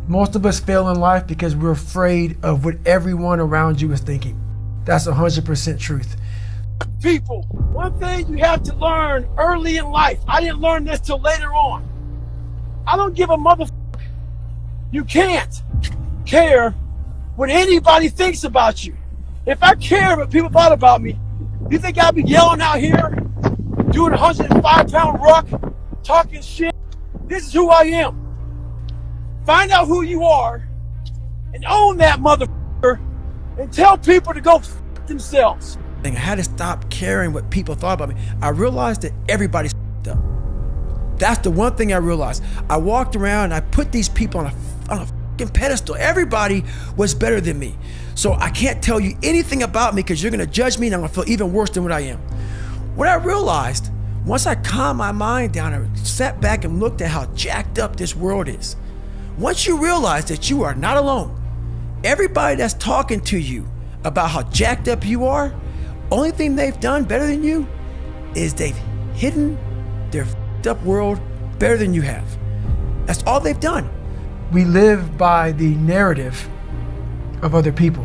Most of us fail in life because we're afraid of what everyone around you is thinking. That's 100% truth. People, one thing you have to learn early in life, I didn't learn this till later on. I don't give a motherfucker. You can't care what anybody thinks about you. If I cared what people thought about me, you think I'd be yelling out here, doing a 105-pound ruck, talking shit? This is who I am. Find out who you are and own that motherfucker and tell people to go f themselves. I had to stop caring what people thought about me. I realized that everybody's up. That's the one thing I realized. I walked around and I put these people on a fucking pedestal. Everybody was better than me. So I can't tell you anything about me because you're gonna judge me and I'm gonna feel even worse than what I am. What I realized, once I calmed my mind down and sat back and looked at how jacked up this world is, once you realize that you are not alone, everybody that's talking to you about how jacked up you are, only thing they've done better than you is they've hidden their f***ed up world better than you have. That's all they've done. We live by the narrative of other people.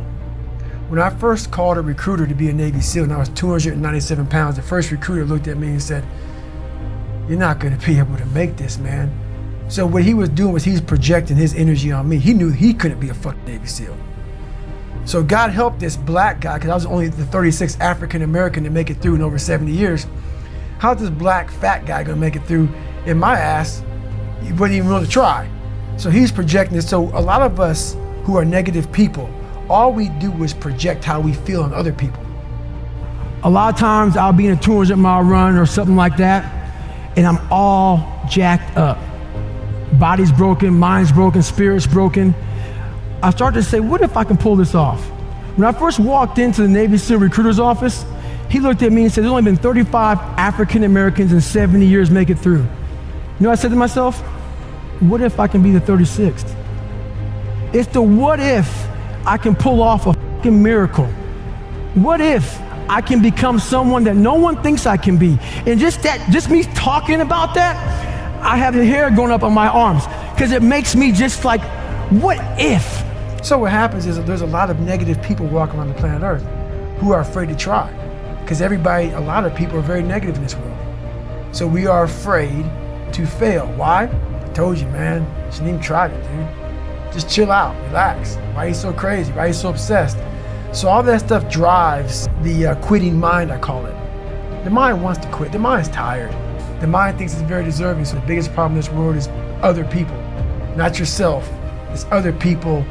When I first called a recruiter to be a Navy SEAL and I was 297 pounds, the first recruiter looked at me and said, "You're not gonna be able to make this, man." So what he was doing was he's projecting his energy on me. He knew he couldn't be a fucking Navy SEAL. So God helped this black guy, because I was only the 36th African American to make it through in over 70 years. How's this black fat guy gonna make it through in my ass? He wouldn't even want to try. So he's projecting this. So a lot of us who are negative people, all we do is project how we feel on other people. A lot of times I'll be in a 200-mile run or something like that, and I'm all jacked up. Body's broken, mind's broken, spirit's broken. I started to say, what if I can pull this off? When I first walked into the Navy SEAL recruiter's office, he looked at me and said, there's only been 35 African Americans in 70 years make it through. You know what I said to myself? What if I can be the 36th? It's the what if I can pull off a fucking miracle. What if I can become someone that no one thinks I can be? And just me talking about that, I have the hair going up on my arms because it makes me just like, what if? So what happens is that there's a lot of negative people walking around the planet Earth who are afraid to try, because a lot of people are very negative in this world. So we are afraid to fail. Why? I told you, man, you shouldn't even try it, dude. Just chill out, relax. Why are you so crazy? Why are you so obsessed? So all that stuff drives the quitting mind, I call it. The mind wants to quit. The mind's tired. The mind thinks it's very deserving. So the biggest problem in this world is other people, not yourself. It's other people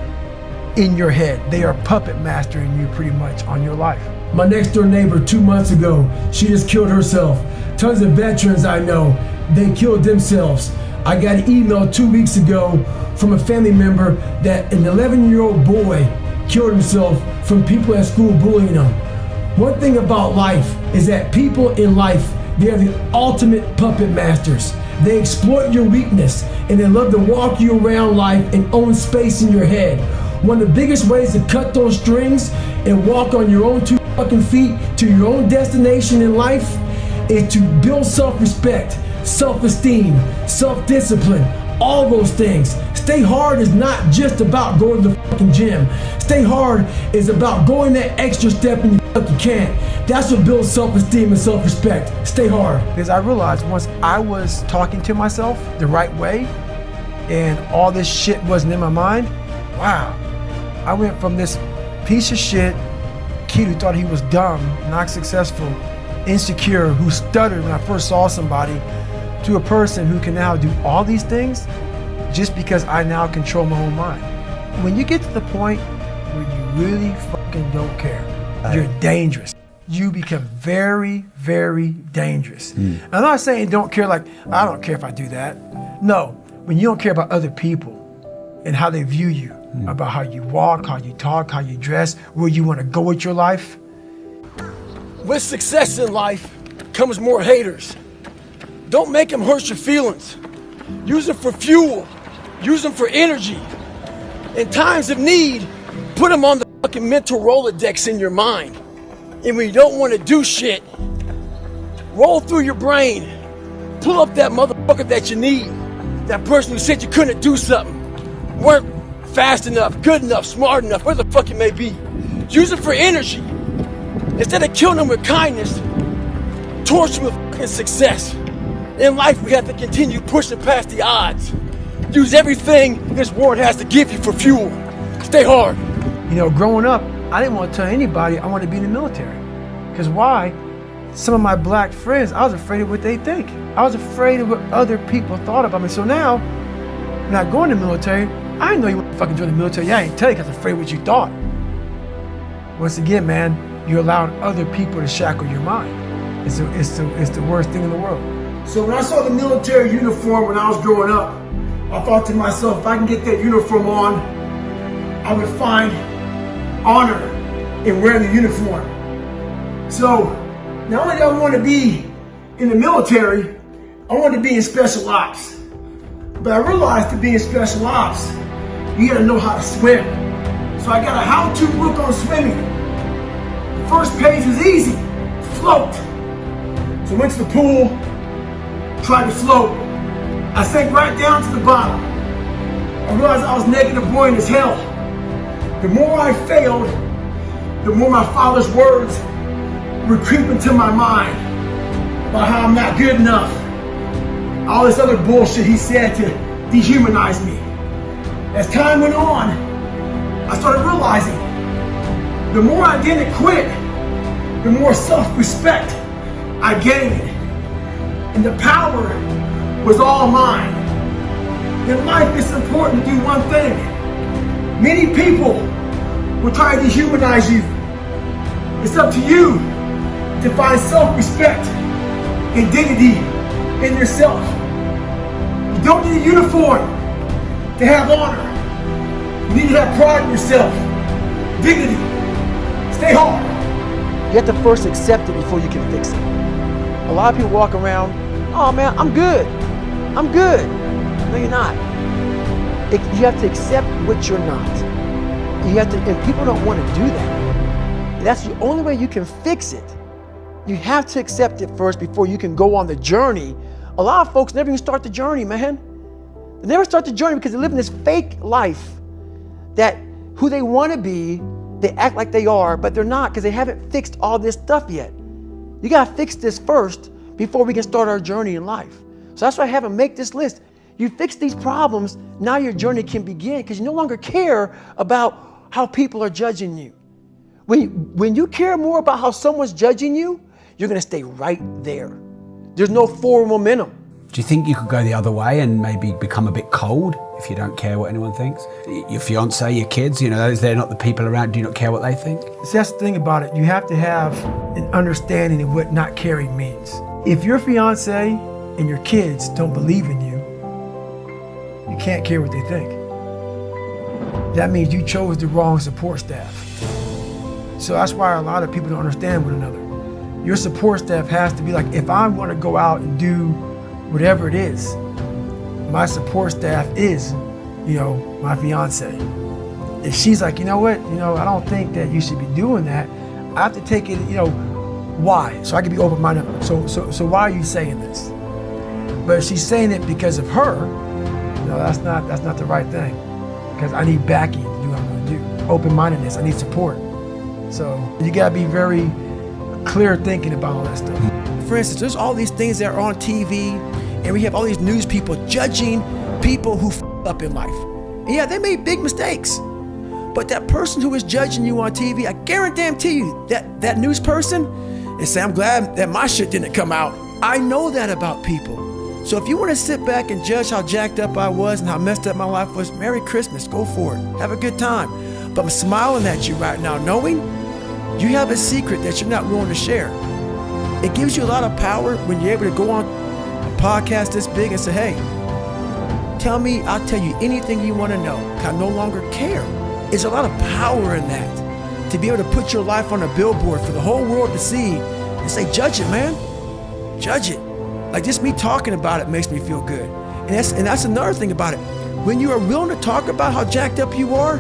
in your head. They are puppet mastering you pretty much on your life. My next door neighbor 2 months ago, she just killed herself. Tons of veterans I know, they killed themselves. I got an email 2 weeks ago from a family member that an 11-year-old boy killed himself from people at school bullying him. One thing about life is that people in life, they are the ultimate puppet masters. They exploit your weakness and they love to walk you around life and own space in your head. One of the biggest ways to cut those strings and walk on your own 2 fucking feet to your own destination in life is to build self-respect, self-esteem, self-discipline, all those things. Stay hard is not just about going to the fucking gym. Stay hard is about going that extra step and you fucking can't. That's what builds self-esteem and self-respect. Stay hard. Because I realized once I was talking to myself the right way and all this shit wasn't in my mind, wow. I went from this piece of shit kid who thought he was dumb, not successful, insecure, who stuttered when I first saw somebody, to a person who can now do all these things just because I now control my own mind. When you get to the point where you really fucking don't care, you're dangerous. You become very, very dangerous. I'm not saying don't care like, I don't care if I do that. No, when you don't care about other people and how they view you, about how you walk, how you talk, how you dress, where you want to go with your life. With success in life comes more haters. Don't make them hurt your feelings. Use them for fuel. Use them for energy. In times of need, put them on the fucking mental Rolodex in your mind. And when you don't want to do shit, roll through your brain. Pull up that motherfucker that you need. That person who said you couldn't do something. Weren't fast enough, good enough, smart enough, where the fuck it may be. Use it for energy. Instead of killing them with kindness, torch them with fucking success. In life, we have to continue pushing past the odds. Use everything this world has to give you for fuel. Stay hard. You know, growing up, I didn't want to tell anybody I wanted to be in the military. Because why? Some of my black friends, I was afraid of what they think. I was afraid of what other people thought about me. So now, when I go in the military, I didn't know you want to fucking join the military. I ain't tell you because I was afraid of what you thought. Once again, man, you allowed other people to shackle your mind. It's the worst thing in the world. So when I saw the military uniform when I was growing up, I thought to myself, if I can get that uniform on, I would find honor in wearing the uniform. So not only do I want to be in the military, I want to be in special ops. But I realized to be in special ops, you gotta know how to swim. So I got a how-to book on swimming. The first page was easy, float. So I went to the pool, tried to float. I sank right down to the bottom. I realized I was naked and boring as hell. The more I failed, the more my father's words would creep into my mind about how I'm not good enough. All this other bullshit he said to dehumanize me. As time went on, I started realizing the more I didn't quit, the more self-respect I gained. And the power was all mine. In life, it's important to do one thing. Many people will try to dehumanize you. It's up to you to find self-respect and dignity in yourself. You don't need a uniform to have honor. You need to have pride in yourself, dignity. Stay hard. You have to first accept it before you can fix it. A lot of people walk around, oh man, I'm good. I'm good. No, you're not. You have to accept what you're not. You have to, and people don't want to do that. That's the only way you can fix it. You have to accept it first before you can go on the journey. A lot of folks never even start the journey, man. They never start the journey because they live in this fake life that who they want to be, they act like they are, but they're not because they haven't fixed all this stuff yet. You got to fix this first before we can start our journey in life. So that's why I have them make this list. You fix these problems, now your journey can begin because you no longer care about how people are judging you. When you care more about how someone's judging you, you're going to stay right there. There's no forward momentum. Do you think you could go the other way and maybe become a bit cold if you don't care what anyone thinks? Your fiance, your kids, you know, they're not the people around, do you not care what they think? See, that's the thing about it. You have to have an understanding of what not caring means. If your fiance and your kids don't believe in you, you can't care what they think. That means you chose the wrong support staff. So that's why a lot of people don't understand one another. Your support staff has to be like, if I'm going to go out and do whatever it is, my support staff is, my fiance. If she's like, you know what, I don't think that you should be doing that, I have to take it, why? So I can be open-minded. So why are you saying this? But if she's saying it because of her, that's not the right thing. Because I need backing to do what I'm going to do. Open-mindedness, I need support. So you got to be very clear thinking about all that stuff. For instance, there's all these things that are on TV, and we have all these news people judging people who f up in life. And yeah, they made big mistakes. But that person who is judging you on TV, I guarantee you that news person is saying, I'm glad that my shit didn't come out. I know that about people. So if you want to sit back and judge how jacked up I was and how messed up my life was, Merry Christmas, go for it. Have a good time. But I'm smiling at you right now, knowing you have a secret that you're not willing to share. It gives you a lot of power when you're able to go on a podcast this big and say, hey, tell me, I'll tell you anything you want to know. I no longer care. There's a lot of power in that. To be able to put your life on a billboard for the whole world to see and say, judge it, man. Judge it. Like just me talking about it makes me feel good. And that's another thing about it. When you are willing to talk about how jacked up you are,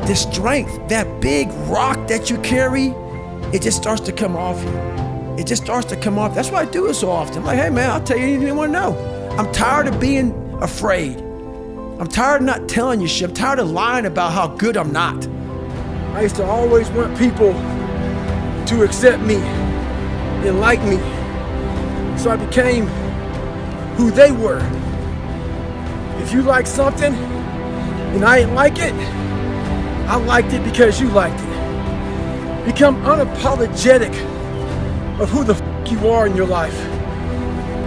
the strength, that big rock that you carry, it just starts to come off you. It just starts to come off. That's why I do it so often. I'm like, hey man, I'll tell you anything you want to know. I'm tired of being afraid. I'm tired of not telling you shit. I'm tired of lying about how good I'm not. I used to always want people to accept me and like me. So I became who they were. If you like something and I didn't like it, I liked it because you liked it. Become unapologetic of who the fuck you are in your life.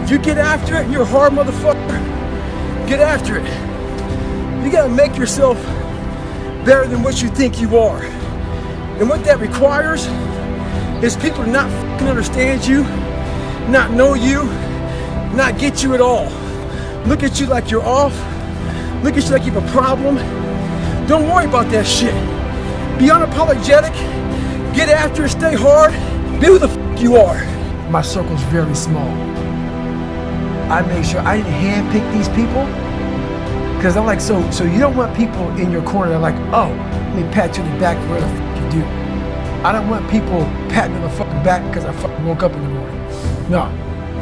If you get after it, you're a hard motherfucker. Get after it. You gotta make yourself better than what you think you are. And what that requires is people to not fucking understand you, not know you, not get you at all. Look at you like you're off. Look at you like you have a problem. Don't worry about that shit. Be unapologetic. Get after it. Stay hard. Be who the fuck you are. My circle's very small. I make sure I didn't handpick these people, because I'm like, so you don't want people in your corner that are like, oh, let me pat you on the back for what the fuck you do. I don't want people patting on the fucking back because I fucking woke up in the morning. No.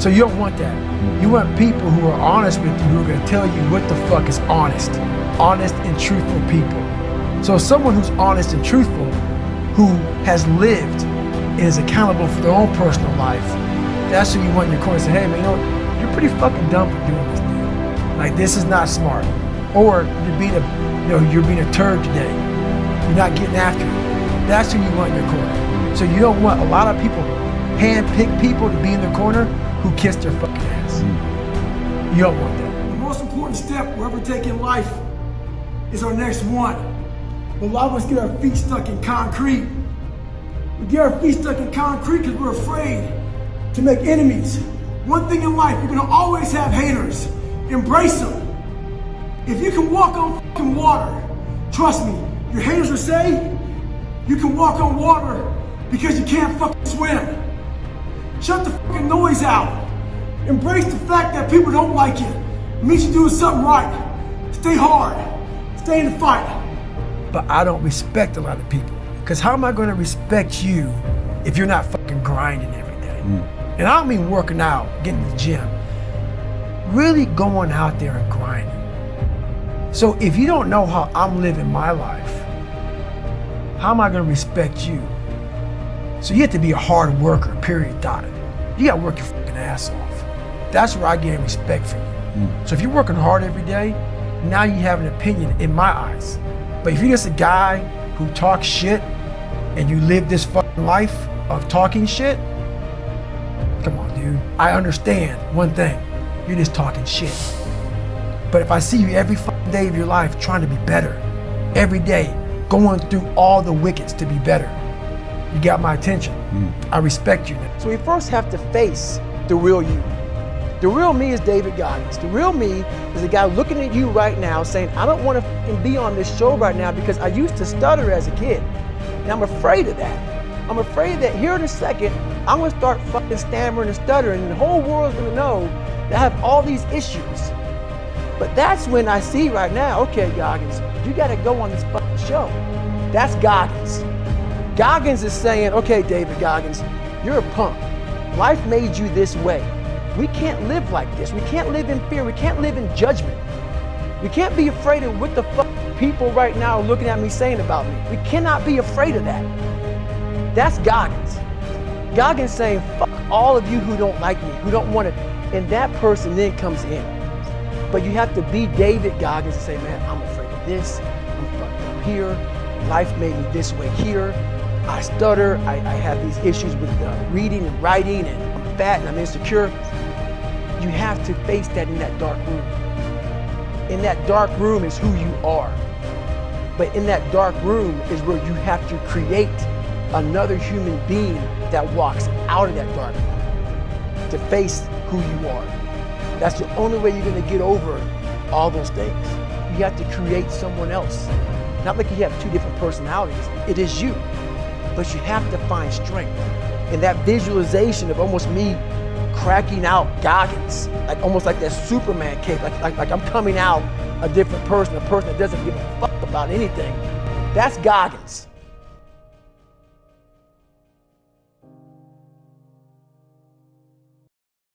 So you don't want that. You want people who are honest with you, who are gonna tell you what the fuck is honest. Honest and truthful people. So someone who's honest and truthful, who has lived and is accountable for their own personal life, that's who you want in your corner to say, hey man, you know, you're pretty fucking dumb for doing this, dude. Like, this is not smart. Or you're being a turd today. You're not getting after it. That's who you want in your corner. So you don't want a lot of people, hand-pick people to be in the corner who kiss their fucking ass. You don't want that. The most important step we'll ever take in life is our next one. A lot of us get our feet stuck in concrete. We get our feet stuck in concrete because we're afraid to make enemies. One thing in life, you're gonna always have haters. Embrace them. If you can walk on fucking water, trust me, your haters will say you can walk on water because you can't fucking swim. Shut the fucking noise out. Embrace the fact that people don't like you. It means you're doing something right. Stay hard. Stay in the fight. But I don't respect a lot of people. Because how am I gonna respect you if you're not fucking grinding every day? And I don't mean working out, getting to the gym. Really going out there and grinding. So if you don't know how I'm living my life, how am I gonna respect you? So you have to be a hard worker, period, dot. You gotta work your fucking ass off. That's where I gain respect from you. So if you're working hard every day, now you have an opinion in my eyes. But if you're just a guy who talks shit and you live this fucking life of talking shit, come on, dude. I understand one thing, you're just talking shit. But if I see you every fucking day of your life trying to be better, every day, going through all the wickets to be better, you got my attention. I respect you now. So we first have to face the real you. The real me is David Goggins. The real me is a guy looking at you right now saying, I don't want to fucking be on this show right now because I used to stutter as a kid. And I'm afraid of that. I'm afraid that here in a second, I'm gonna start fucking stammering and stuttering and the whole world's gonna know that I have all these issues. But that's when I see right now, okay, Goggins, you gotta go on this fucking show. That's Goggins. Goggins is saying, okay, David Goggins, you're a punk. Life made you this way. We can't live like this. We can't live in fear. We can't live in judgment. We can't be afraid of what the fuck people right now are looking at me saying about me. We cannot be afraid of that. That's Goggins. Goggins saying, fuck all of you who don't like me, who don't want it. And that person then comes in. But you have to be David Goggins and say, man, I'm afraid of this. I'm fucked up here. Life made me this way here. I stutter. I have these issues with reading and writing, and I'm fat and I'm insecure. You have to face that in that dark room. In that dark room is who you are. But in that dark room is where you have to create another human being that walks out of that dark room to face who you are. That's the only way you're gonna get over all those things. You have to create someone else. Not like you have two different personalities. It is you. But you have to find strength. And that visualization of almost me cracking out Goggins, like almost like that Superman cape, like I'm coming out a different person, a person that doesn't give a fuck about anything. That's Goggins.